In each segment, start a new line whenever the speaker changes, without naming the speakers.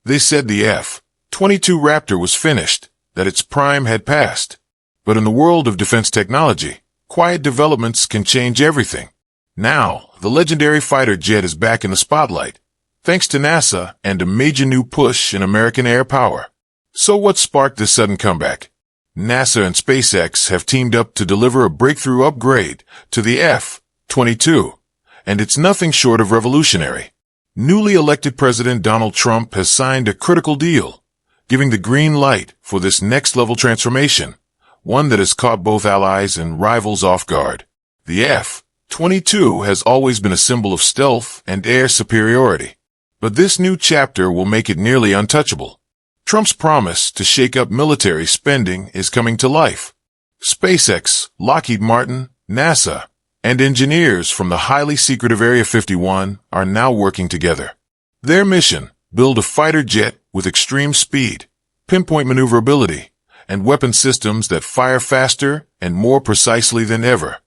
They said the F-22 Raptor was finished, that its prime had passed. But in the world of defense technology, quiet developments can change everything. Now, the legendary fighter jet is back in the spotlight, thanks to NASA and a major new push in American air power. So what sparked this sudden comeback? NASA and SpaceX have teamed up to deliver a breakthrough upgrade to the F-22, and it's nothing short of revolutionary. Newly elected President Donald Trump has signed a critical deal, giving the green light for this next-level transformation, one that has caught both allies and rivals off guard. The F-22 has always been a symbol of stealth and air superiority, but this new chapter will make it nearly untouchable. Trump's promise to shake up military spending is coming to life. SpaceX, Lockheed Martin, NASA, and engineers from the highly secretive Area 51 are now working together. Their mission: build a fighter jet with extreme speed, pinpoint maneuverability, and weapon systems that fire faster and more precisely than ever.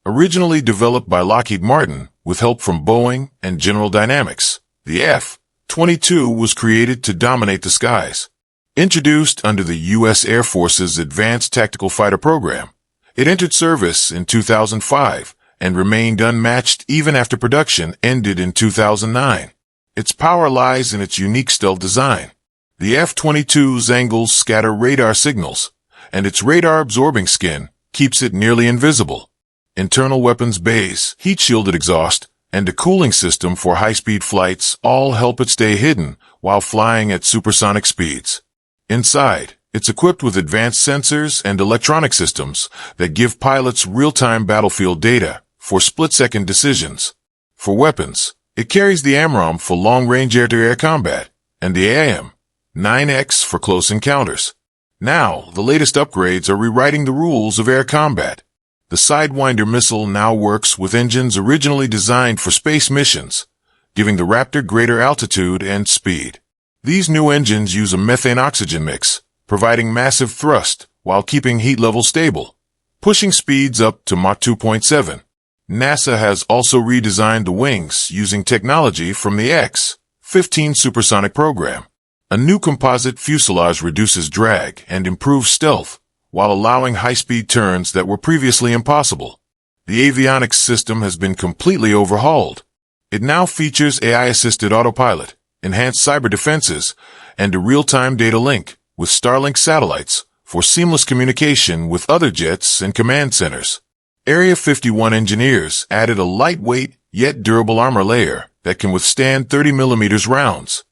Originally developed by Lockheed Martin with help from Boeing and General Dynamics, the F-22 was created to dominate the skies. Introduced under the U.S. Air Force's Advanced Tactical Fighter Program, it entered service in 2005 and remained unmatched even after production ended in 2009. Its power lies in its unique stealth design. The F-22's angles scatter radar signals, and its radar-absorbing skin keeps it nearly invisible. Internal weapons bays, heat-shielded exhaust, and a cooling system for high-speed flights all help it stay hidden while flying at supersonic speeds. Inside, it's equipped with advanced sensors and electronic systems that give pilots real-time battlefield data for split-second decisions. For weapons, it carries the AMRAAM for long-range air-to-air combat and the AIM-9X for close encounters. Now, the latest upgrades are rewriting the rules of air combat. The Sidewinder missile now works with engines originally designed for space missions, giving the Raptor greater altitude and speed. These new engines use a methane-oxygen mix, providing massive thrust while keeping heat levels stable, pushing speeds up to Mach 2.7. NASA has also redesigned the wings using technology from the X-15 supersonic program. A new composite fuselage reduces drag and improves stealth, while allowing high-speed turns that were previously impossible. The avionics system has been completely overhauled. It now features AI-assisted autopilot, enhanced cyber defenses, and a real-time data link with Starlink satellites for seamless communication with other jets and command centers. Area 51 engineers added a lightweight yet durable armor layer that can withstand 30mm rounds.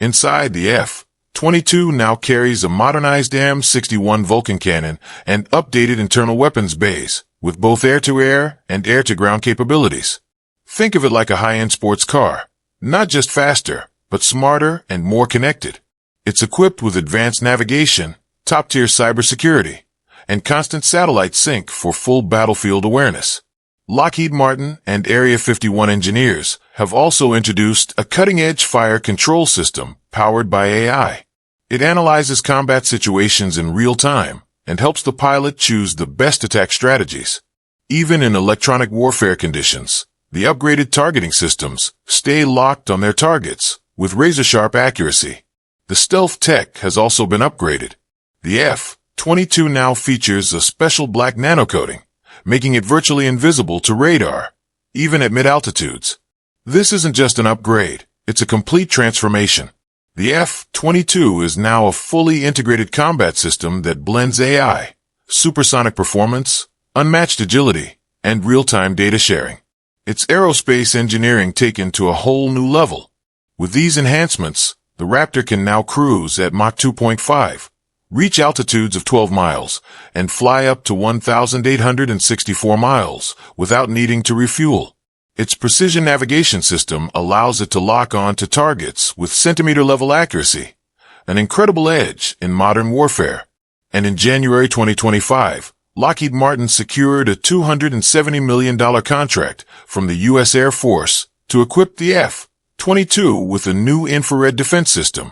Inside, the F-22 now carries a modernized M61 Vulcan cannon and updated internal weapons bays with both air-to-air and air-to-ground capabilities. Think of it like a high-end sports car, not just faster, but smarter and more connected. It's equipped with advanced navigation, top-tier cybersecurity, and constant satellite sync for full battlefield awareness. Lockheed Martin and Area 51 engineers have also introduced a cutting-edge fire control system powered by AI. It analyzes combat situations in real time and helps the pilot choose the best attack strategies. Even in electronic warfare conditions, the upgraded targeting systems stay locked on their targets with razor-sharp accuracy. The stealth tech has also been upgraded. The F-22 now features a special black nanocoating, making it virtually invisible to radar, even at mid-altitudes. This isn't just an upgrade, it's a complete transformation. The F-22 is now a fully integrated combat system that blends AI, supersonic performance, unmatched agility, and real-time data sharing. It's aerospace engineering taken to a whole new level. With these enhancements, the Raptor can now cruise at Mach 2.5, reach altitudes of 12 miles, and fly up to 1,864 miles without needing to refuel. Its precision navigation system allows it to lock on to targets with centimeter-level accuracy, an incredible edge in modern warfare. And in January 2025, Lockheed Martin secured a $270 million contract from the U.S. Air Force to equip the F-22 with a new infrared defense system,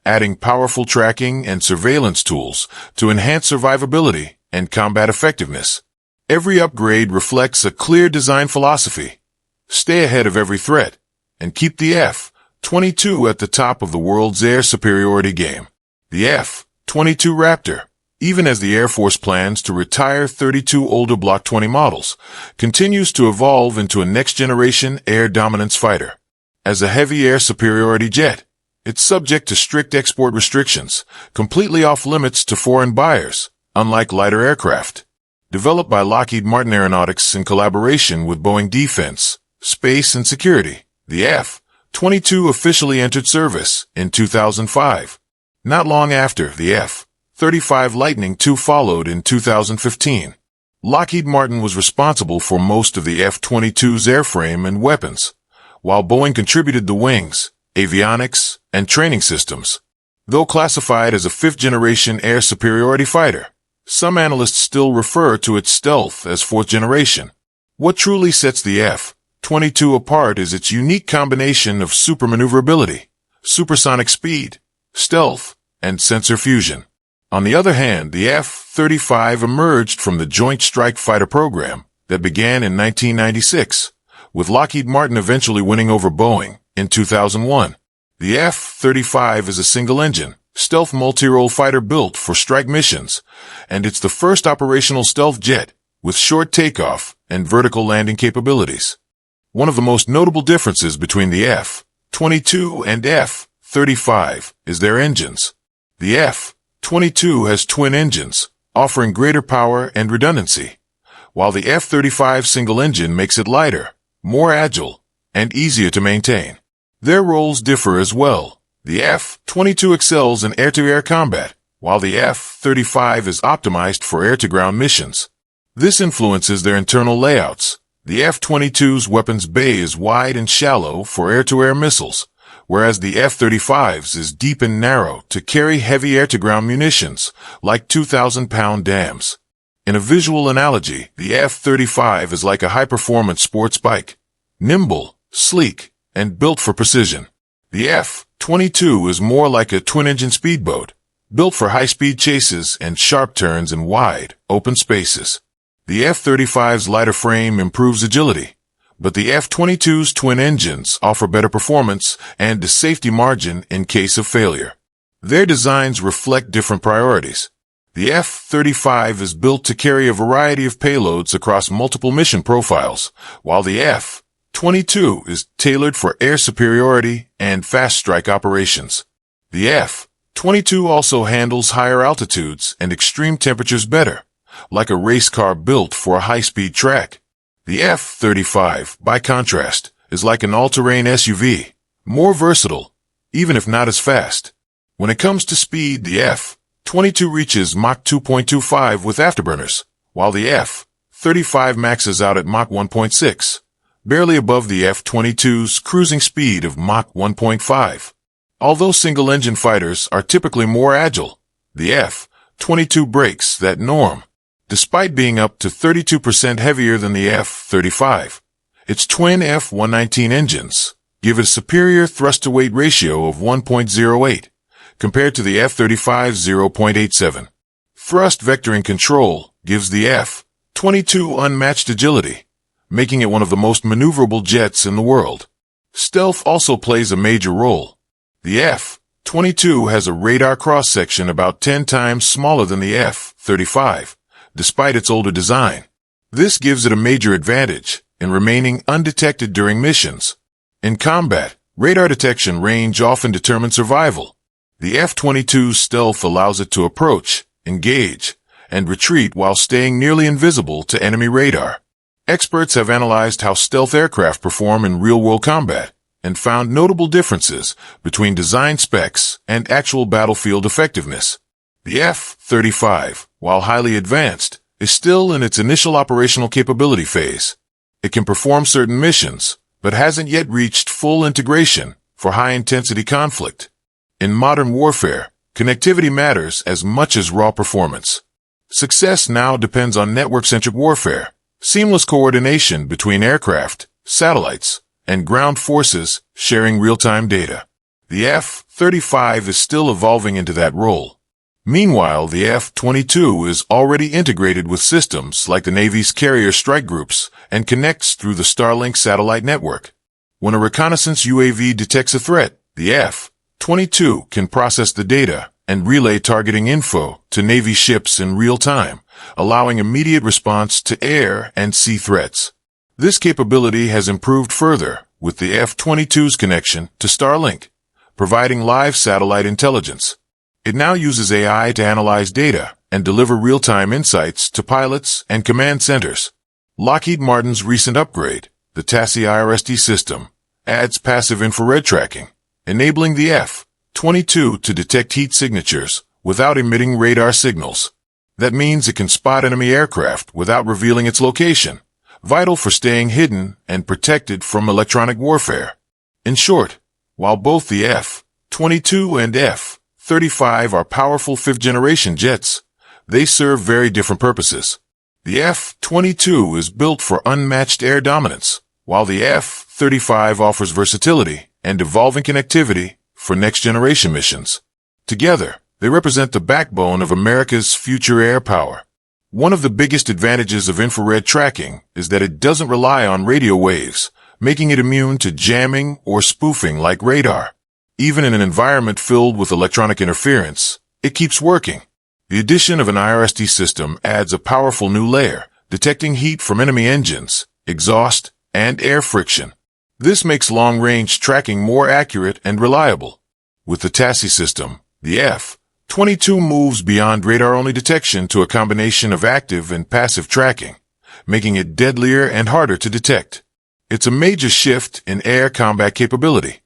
adding powerful tracking and surveillance tools to enhance survivability and combat effectiveness. Every upgrade reflects a clear design philosophy: stay ahead of every threat and keep the F-22 F-22 at the top of the world's air superiority game. The F-22 Raptor, even as the Air Force plans to retire 32 older Block 20 models, continues to evolve into a next-generation air dominance fighter. As a heavy air superiority jet, it's subject to strict export restrictions, completely off-limits to foreign buyers, unlike lighter aircraft. Developed by Lockheed Martin Aeronautics in collaboration with Boeing Defense, Space and Security, the F-22 officially entered service in 2005. Not long after, the F-35 Lightning II followed in 2015. Lockheed Martin was responsible for most of the F-22's airframe and weapons, while Boeing contributed the wings, avionics, and training systems. Though classified as a fifth-generation air superiority fighter, some analysts still refer to its stealth as fourth generation. What truly sets the F-22 apart is its unique combination of supermaneuverability, supersonic speed, stealth, and sensor fusion. On the other hand, the F-35 emerged from the Joint Strike Fighter program that began in 1996, with Lockheed Martin eventually winning over Boeing in 2001. The F-35 is a single-engine, stealth multi-role fighter built for strike missions, and it's the first operational stealth jet with short takeoff and vertical landing capabilities. One of the most notable differences between the F-22 and F-35 is their engines. The F-22 has twin engines, offering greater power and redundancy, while the F-35 single engine makes it lighter, more agile, and easier to maintain. Their roles differ as well. The F-22 excels in air-to-air combat, while the F-35 is optimized for air-to-ground missions. This influences their internal layouts. The F-22's weapons bay is wide and shallow for air-to-air missiles, whereas the F-35's is deep and narrow to carry heavy air-to-ground munitions, like 2,000-pound dams. In a visual analogy, the F-35 is like a high-performance sports bike, nimble, sleek, and built for precision. The F-22 is more like a twin-engine speedboat, built for high-speed chases and sharp turns in wide, open spaces. The F-35's lighter frame improves agility, but the F-22's twin engines offer better performance and a safety margin in case of failure. Their designs reflect different priorities. The F-35 is built to carry a variety of payloads across multiple mission profiles, while the F-22 is tailored for air superiority and fast strike operations. The F-22 also handles higher altitudes and extreme temperatures better, like a race car built for a high-speed track. The F-35, by contrast, is like an all-terrain SUV, more versatile, even if not as fast. When it comes to speed, the F-22 reaches Mach 2.25 with afterburners, while the F-35 maxes out at Mach 1.6. Barely above the F-22's cruising speed of Mach 1.5. Although single-engine fighters are typically more agile, the F-22 breaks that norm. Despite being up to 32% heavier than the F-35, its twin F-119 engines give it a superior thrust-to-weight ratio of 1.08, compared to the F-35's 0.87. Thrust vectoring control gives the F-22 unmatched agility, making it one of the most maneuverable jets in the world. Stealth also plays a major role. The F-22 has a radar cross-section about 10 times smaller than the F-35, despite its older design. This gives it a major advantage in remaining undetected during missions. In combat, radar detection range often determines survival. The F-22's stealth allows it to approach, engage, and retreat while staying nearly invisible to enemy radar. Experts have analyzed how stealth aircraft perform in real-world combat and found notable differences between design specs and actual battlefield effectiveness. The F-35, while highly advanced, is still in its initial operational capability phase. It can perform certain missions, but hasn't yet reached full integration for high-intensity conflict. In modern warfare, connectivity matters as much as raw performance. Success now depends on network-centric warfare, seamless coordination between aircraft, satellites, and ground forces sharing real-time data. The F-35 is still evolving into that role. Meanwhile, the F-22 is already integrated with systems like the Navy's carrier strike groups and connects through the Starlink satellite network. When a reconnaissance UAV detects a threat, the F-22 can process the data and relay targeting info to Navy ships in real time, allowing immediate response to air and sea threats. This capability has improved further with the F-22's connection to Starlink, providing live satellite intelligence. It now uses AI to analyze data and deliver real-time insights to pilots and command centers. Lockheed Martin's recent upgrade, the TASSI-IRST system, adds passive infrared tracking, enabling the F-22 to detect heat signatures without emitting radar signals. That means it can spot enemy aircraft without revealing its location, vital for staying hidden and protected from electronic warfare. In short, while both the F-22 and F-35 are powerful fifth-generation jets, they serve very different purposes. The F-22 is built for unmatched air dominance, while the F-35 offers versatility and evolving connectivity for next-generation missions. Together, they represent the backbone of America's future air power. One of the biggest advantages of infrared tracking is that it doesn't rely on radio waves, making it immune to jamming or spoofing like radar. Even in an environment filled with electronic interference, it keeps working. The addition of an IRST system adds a powerful new layer, detecting heat from enemy engines, exhaust, and air friction. This makes long-range tracking more accurate and reliable. With the TASSI system, the F-22 moves beyond radar-only detection to a combination of active and passive tracking, making it deadlier and harder to detect. It's a major shift in air combat capability.